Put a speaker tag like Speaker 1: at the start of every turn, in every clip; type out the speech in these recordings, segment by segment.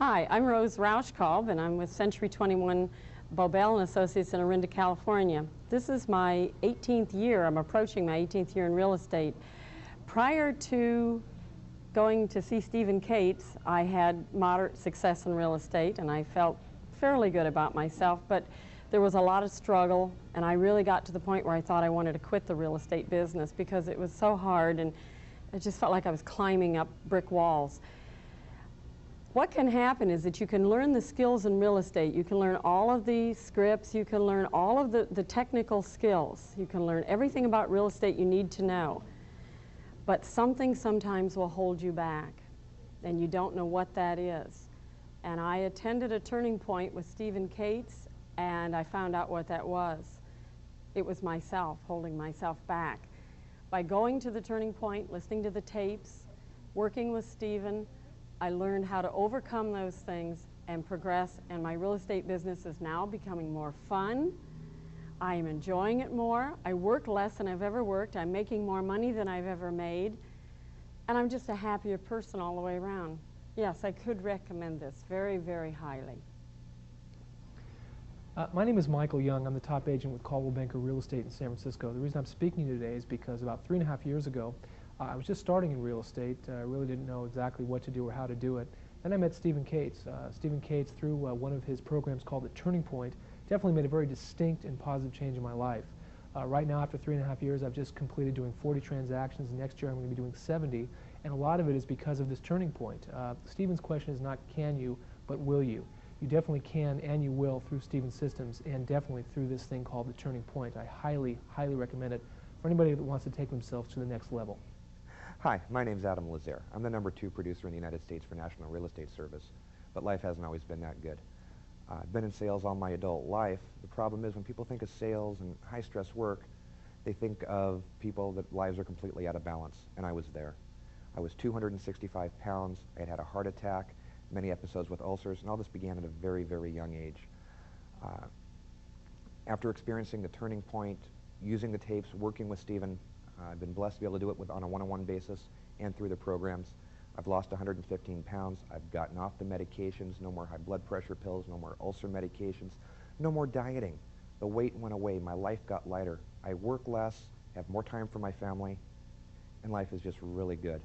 Speaker 1: Hi, I'm Rose Rauschkolb, and I'm with Century 21 Bobel and Associates in Orinda, California. This is my 18th year. I'm approaching my 18th year in real estate. Prior to going to see Stephen Cates, I had moderate success in real estate, and I felt fairly good about myself, but there was a lot of struggle, and I really got to the point where I thought I wanted to quit the real estate business because it was so hard, and it just felt like I was climbing up brick walls. What can happen is that you can learn the skills in real estate. You can learn all of the scripts. You can learn all of the technical skills. You can learn everything about real estate you need to know. But something sometimes will hold you back, and you don't know what that is. And I attended a turning point with Stephen Cates, and I found out what that was. It was myself, holding myself back. By going to the turning point, listening to the tapes, working with Stephen, I learned how to overcome those things and progress, and my real estate business is now becoming more fun. I am enjoying it more. I work less than I've ever worked. I'm making more money than I've ever made, and I'm just a happier person all the way around. Yes, I could recommend this very, very highly.
Speaker 2: My name is Michael Young. I'm the top agent with Caldwell Banker Real Estate in San Francisco. The reason I'm speaking today is because about 3.5 years ago, I was just starting in real estate. I really didn't know exactly what to do or how to do it. Then I met Stephen Cates. Stephen Cates, through one of his programs called The Turning Point, definitely made a very distinct and positive change in my life. Right now, after 3.5 years, I've just completed doing 40 transactions. Next year, I'm going to be doing 70. And a lot of it is because of this turning point. Stephen's question is not can you, but will you. You definitely can and you will through Stephen's systems, and definitely through this thing called The Turning Point. I highly, highly recommend it for anybody that wants to take themselves to the next level.
Speaker 3: Hi, my name's Adam Lazaire. I'm the #2 producer in the United States for National Real Estate Service, but life hasn't always been that good. I've been in sales all my adult life. The problem is when people think of sales and high-stress work, they think of people that lives are completely out of balance, and I was there. I was 265 pounds, I had had a heart attack, many episodes with ulcers, and all this began at a very, very young age. After experiencing the turning point, using the tapes, working with Stephen, I've been blessed to be able to do it on a one-on-one basis and through the programs. I've lost 115 pounds. I've gotten off the medications, no more high blood pressure pills, no more ulcer medications, no more dieting. The weight went away. My life got lighter. I work less, have more time for my family, and life is just really good.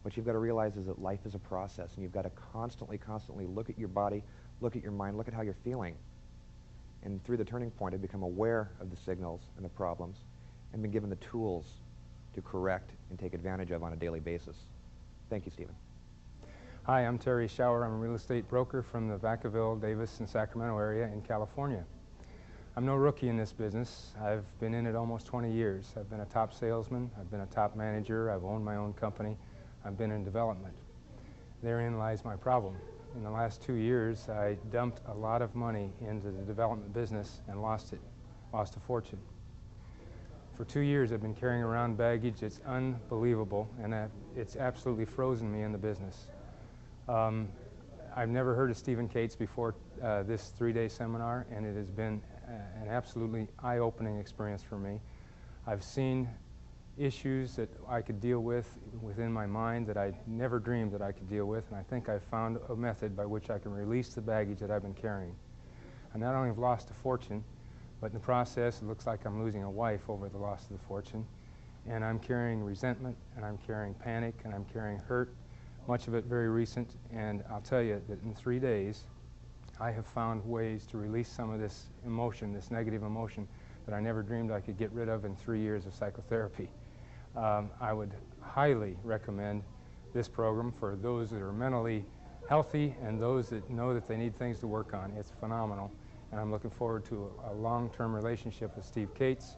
Speaker 3: What you've got to realize is that life is a process, and you've got to constantly, constantly look at your body, look at your mind, look at how you're feeling. And through the turning point, I've become aware of the signals and the problems and been given the tools to correct and take advantage of on a daily basis. Thank you, Stephen.
Speaker 4: Hi, I'm Terry Schauer. I'm a real estate broker from the Vacaville, Davis, and Sacramento area in California. I'm no rookie in this business. I've been in it almost 20 years. I've been a top salesman. I've been a top manager. I've owned my own company. I've been in development. Therein lies my problem. In the last 2 years, I dumped a lot of money into the development business and lost a fortune. For 2 years, I've been carrying around baggage. It's unbelievable, and it's absolutely frozen me in the business. I've never heard of Stephen Cates before this 3-day seminar, and it has been an absolutely eye-opening experience for me. I've seen issues that I could deal with within my mind that I never dreamed that I could deal with, and I think I've found a method by which I can release the baggage that I've been carrying. I not only have lost a fortune, but in the process, it looks like I'm losing a wife over the loss of the fortune. And I'm carrying resentment, and I'm carrying panic, and I'm carrying hurt, much of it very recent. And I'll tell you that in 3 days, I have found ways to release some of this emotion, this negative emotion, that I never dreamed I could get rid of in 3 years of psychotherapy. I would highly recommend this program for those that are mentally healthy and those that know that they need things to work on. It's phenomenal. And I'm looking forward to a long-term relationship with Steve Cates,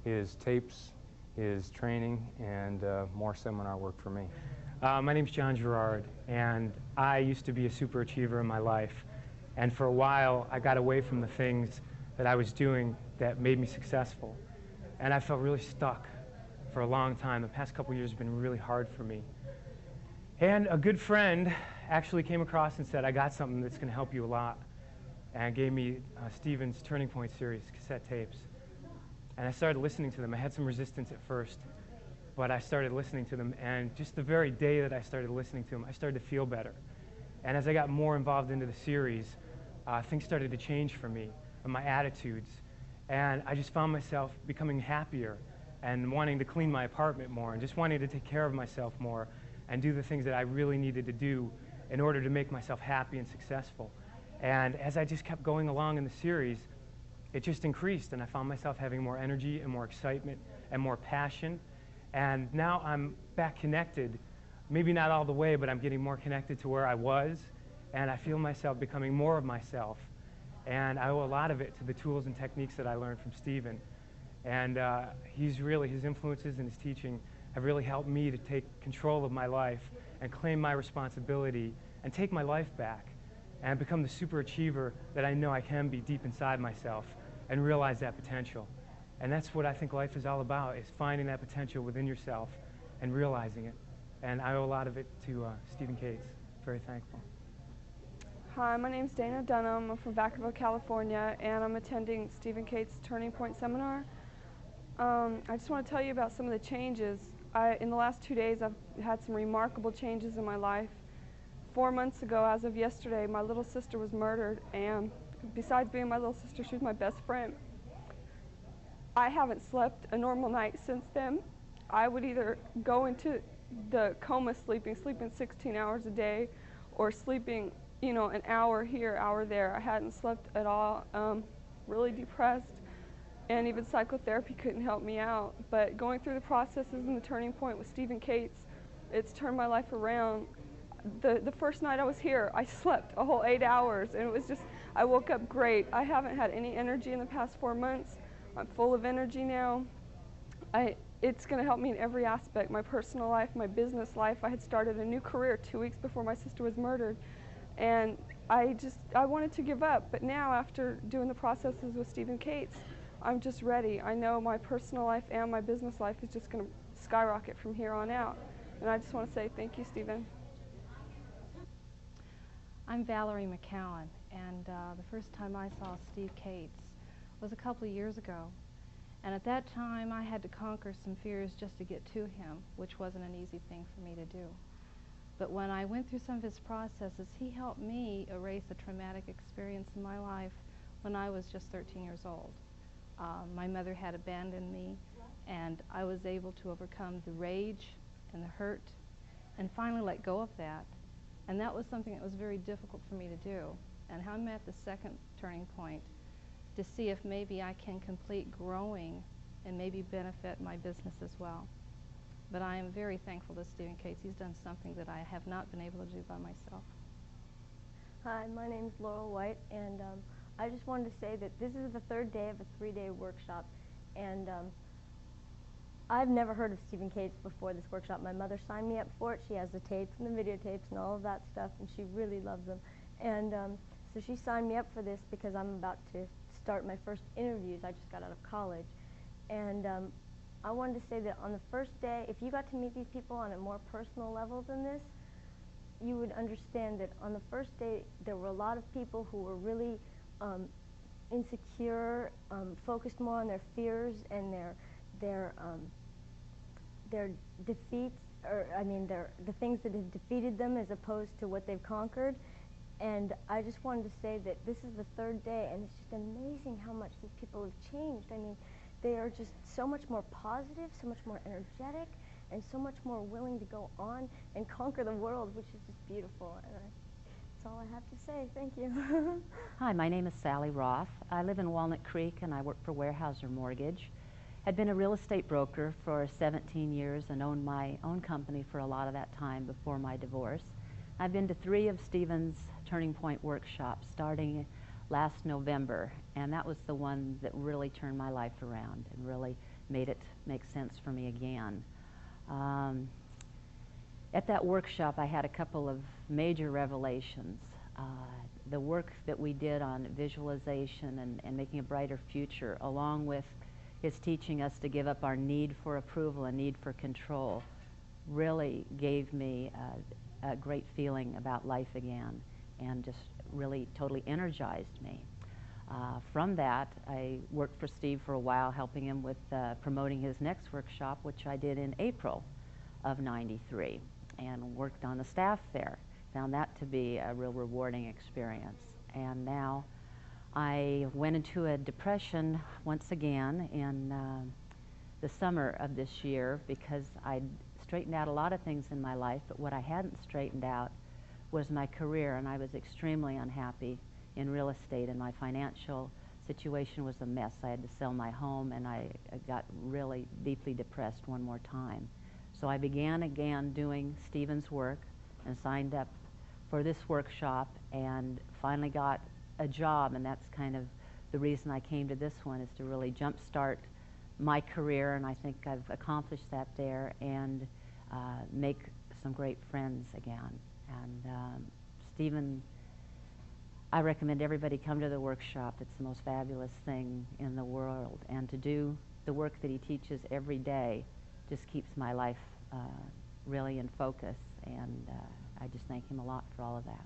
Speaker 4: his tapes, his training, and more seminar work for me.
Speaker 5: My name's John Gerard, and I used to be a super achiever in my life. And for a while, I got away from the things that I was doing that made me successful. And I felt really stuck for a long time. The past couple years have been really hard for me. And a good friend actually came across and said, I got something that's going to help you a lot. And gave me Stephen's Turning Point series, cassette tapes. And I started listening to them. I had some resistance at first, but I started listening to them, and just the very day that I started listening to them, I started to feel better. And as I got more involved into the series, things started to change for me and my attitudes. And I just found myself becoming happier and wanting to clean my apartment more and just wanting to take care of myself more and do the things that I really needed to do in order to make myself happy and successful. And as I just kept going along in the series, it just increased, and I found myself having more energy and more excitement and more passion. And now I'm back connected, maybe not all the way, but I'm getting more connected to where I was, and I feel myself becoming more of myself. And I owe a lot of it to the tools and techniques that I learned from Stephen. And his influences and his teaching have really helped me to take control of my life and claim my responsibility and take my life back and become the super achiever that I know I can be deep inside myself and realize that potential. And that's what I think life is all about, is finding that potential within yourself and realizing it. And I owe a lot of it to Stephen Cates. Very thankful.
Speaker 6: Hi, my name's Dana Dunham. I'm from Vacaville, California, and I'm attending Stephen Cates' Turning Point seminar. I just want to tell you about some of the changes. In the last 2 days, I've had some remarkable changes in my life. 4 months ago, as of yesterday, my little sister was murdered, and besides being my little sister, she was my best friend. I haven't slept a normal night since then. I would either go into the coma sleeping 16 hours a day, or sleeping, you know, an hour here, hour there. I hadn't slept at all, really depressed, and even psychotherapy couldn't help me out. But going through the processes and the Turning Point with Stephen Cates, it's turned my life around. The first night I was here, I slept a whole 8 hours, and it was just, I woke up great. I haven't had any energy in the past 4 months. I'm full of energy now. It's going to help me in every aspect, my personal life, my business life. I had started a new career 2 weeks before my sister was murdered, and I wanted to give up, but now after doing the processes with Stephen Cates, I'm just ready. I know my personal life and my business life is just going to skyrocket from here on out, and I just want to say thank you, Stephen.
Speaker 7: I'm Valerie McCowan, and the first time I saw Steve Cates was a couple of years ago. And at that time, I had to conquer some fears just to get to him, which wasn't an easy thing for me to do. But when I went through some of his processes, he helped me erase a traumatic experience in my life when I was just 13 years old. My mother had abandoned me, and I was able to overcome the rage and the hurt and finally let go of that. And that was something that was very difficult for me to do. And I'm at the second turning point to see if maybe I can complete growing and maybe benefit my business as well. But I am very thankful to Stephen Cates. He's done something that I have not been able to do by myself.
Speaker 8: Hi, my name is Laurel White, and I just wanted to say that this is the third day of a 3-day workshop, and I've never heard of Stephen Cates before this workshop. My mother signed me up for it. She has the tapes and the videotapes and all of that stuff, and she really loves them. And so she signed me up for this because I'm about to start my first interviews. I just got out of college. And I wanted to say that on the first day, if you got to meet these people on a more personal level than this, you would understand that on the first day, there were a lot of people who were really insecure, focused more on their fears and their defeats, or I mean, the things that have defeated them as opposed to what they've conquered. And I just wanted to say that this is the third day, and it's just amazing how much these people have changed. I mean, they are just so much more positive, so much more energetic, and so much more willing to go on and conquer the world, which is just beautiful. And that's all I have to say. Thank you.
Speaker 9: Hi, my name is Sally Roth. I live in Walnut Creek, and I work for Weyerhaeuser Mortgage. Had been a real estate broker for 17 years and owned my own company for a lot of that time before my divorce. I've been to 3 of Stephen's Turning Point workshops starting last November, and that was the one that really turned my life around and really made it make sense for me again. At that workshop, I had a couple of major revelations. The work that we did on visualization and making a brighter future, along with his teaching us to give up our need for approval and need for control, really gave me a great feeling about life again and just really totally energized me. From that, I worked for Steve for a while, helping him with promoting his next workshop, which I did in April of '93, and worked on the staff there. found that to be a real rewarding experience. And now I went into a depression once again in the summer of this year because I'd straightened out a lot of things in my life, but what I hadn't straightened out was my career, and I was extremely unhappy in real estate, and my financial situation was a mess. I had to sell my home, and I got really deeply depressed one more time. So I began again doing Stephen's work and signed up for this workshop and finally got a job, and that's kind of the reason I came to this one, is to really jumpstart my career, and I think I've accomplished that there, and make some great friends again. And Stephen, I recommend everybody come to the workshop. It's the most fabulous thing in the world, and to do the work that he teaches every day just keeps my life really in focus, and I just thank him a lot for all of that.